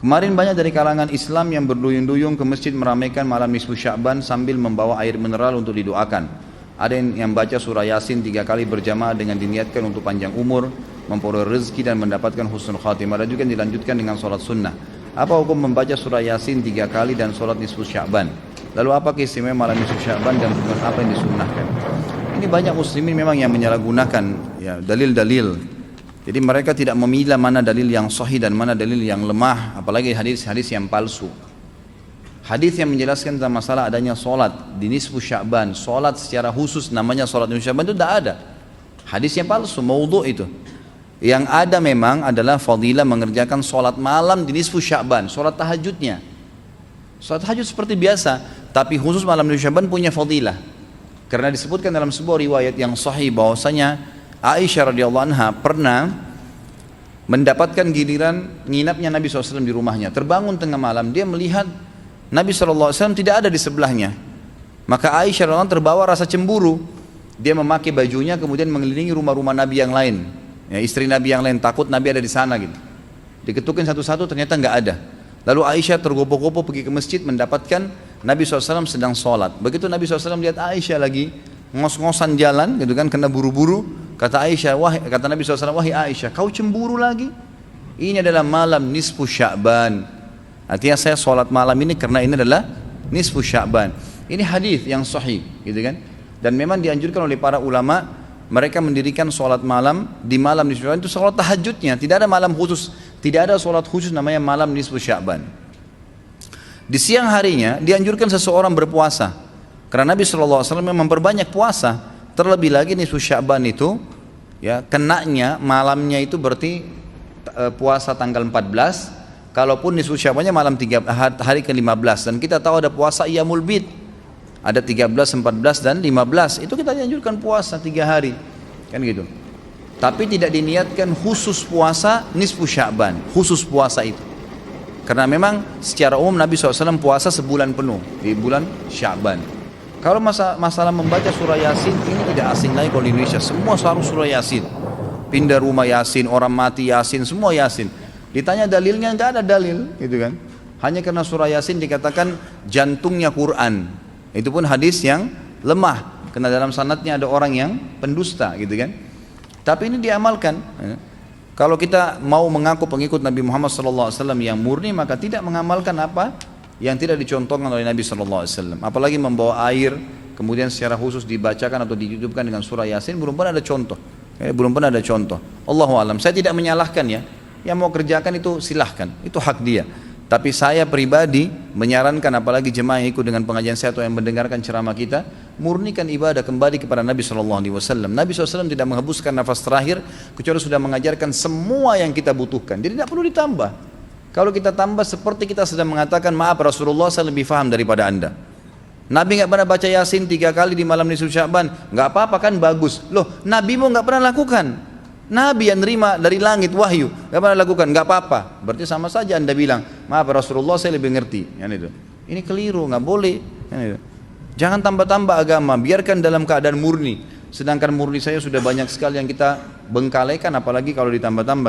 Kemarin banyak dari kalangan Islam yang berduyun-duyung ke masjid meramaikan malam nisfu Sya'ban sambil membawa air mineral untuk didoakan. Ada yang baca surah Yasin 3 kali berjamaah dengan diniatkan untuk panjang umur, memperoleh rezeki dan mendapatkan husnul khatimah. Ada juga yang dilanjutkan dengan sholat sunnah. Apa hukum membaca surah Yasin 3 kali dan sholat nisfu Sya'ban? Lalu apa keistimewaan malam nisfu Sya'ban dan hukum apa yang disunnahkan? Ini banyak muslimin memang yang menyalahgunakan ya, dalil-dalil. Jadi mereka tidak memilah mana dalil yang sahih dan mana dalil yang lemah, apalagi hadis-hadis yang palsu. Hadis yang menjelaskan tentang masalah adanya solat di nisfu Sya'ban, solat secara khusus namanya solat nisfu Sya'ban itu tidak ada. Hadisnya palsu, maudhu' itu. Yang ada memang adalah fadilah mengerjakan solat malam di nisfu Sya'ban, solat tahajudnya. Solat tahajud seperti biasa, tapi khusus malam nisfu Sya'ban punya fadilah. Karena disebutkan dalam sebuah riwayat yang sahih bahwasanya Aisyah radhiyallahu anha pernah mendapatkan giliran nginapnya Nabi SAW di rumahnya. Terbangun tengah malam, dia melihat Nabi SAW tidak ada di sebelahnya. Maka Aisyah radhiyallahu anha terbawa rasa cemburu. Dia memakai bajunya kemudian mengelilingi rumah-rumah Nabi yang lain, ya, istri Nabi yang lain, takut Nabi ada di sana gitu. Diketukin satu-satu, ternyata nggak ada. Lalu Aisyah tergopoh-gopoh pergi ke masjid mendapatkan Nabi SAW sedang sholat. Begitu Nabi SAW lihat Aisyah lagi ngos-ngosan jalan gitu kan, kena buru-buru, kata Aisyah, kata Nabi SAW, wahai Aisyah, kau cemburu lagi? Ini adalah malam nisfu Sya'ban. Artinya saya sholat malam ini karena ini adalah nisfu Sya'ban. Ini hadis yang sahih gitu kan. Dan memang dianjurkan oleh para ulama, mereka mendirikan sholat malam di malam nisfu Sya'ban itu sholat tahajudnya. Tidak ada malam khusus, tidak ada sholat khusus namanya malam nisfu Sya'ban. Di siang harinya dianjurkan seseorang berpuasa. Karena Nabi SAW memperbanyak puasa. Terlebih lagi nisfu Sya'ban itu ya, kenanya malamnya itu berarti puasa tanggal 14. Kalaupun nisfu Sya'bannya malam hari ke-15. Dan kita tahu ada puasa Iyamul Bid, ada 13, 14 dan 15. Itu kita dianjurkan puasa 3 hari kan gitu. Tapi tidak diniatkan khusus puasa nisfu Sya'ban, khusus puasa itu. Karena memang secara umum Nabi SAW puasa sebulan penuh di bulan Sya'ban. Kalau masalah membaca surah Yasin, ini tidak asing lagi kalau di Indonesia. Semua harus surah Yasin. Pindah rumah Yasin, orang mati Yasin, semua Yasin. Ditanya dalilnya, nggak ada dalil, gitu kan. Hanya karena surah Yasin dikatakan jantungnya Quran. Itu pun hadis yang lemah, karena dalam sanadnya ada orang yang pendusta, gitu kan. Tapi ini diamalkan. Kalau kita mau mengaku pengikut Nabi Muhammad SAW yang murni, maka tidak mengamalkan apa yang tidak dicontohkan oleh Nabi SAW. Apalagi membawa air kemudian secara khusus dibacakan atau ditutupkan dengan surah Yasin, belum pernah ada contoh. Belum pernah ada contoh. Allahu alam. Saya tidak menyalahkan ya, yang mau kerjakan itu silahkan, itu hak dia. Tapi saya pribadi menyarankan, apalagi jemaah yang ikut dengan pengajian saya atau yang mendengarkan ceramah kita, murnikan ibadah kembali kepada Nabi SAW. Nabi SAW tidak menghembuskan nafas terakhir kecuali sudah mengajarkan semua yang kita butuhkan. Jadi tidak perlu ditambah. Kalau kita tambah seperti kita sedang mengatakan, maaf Rasulullah saya lebih faham daripada anda. Nabi nggak pernah baca Yasin 3 kali di malam nisfu Sya'ban, nggak apa-apa kan, bagus. Loh, Nabi mau nggak pernah lakukan. Nabi yang nerima dari langit wahyu nggak pernah lakukan, nggak apa-apa. Berarti sama saja anda bilang, maaf Rasulullah saya lebih ngerti. Ini keliru, nggak boleh. Jangan tambah-tambah agama, biarkan dalam keadaan murni. Sedangkan murni saya sudah banyak sekali yang kita bengkalaikan, apalagi kalau ditambah-tambah.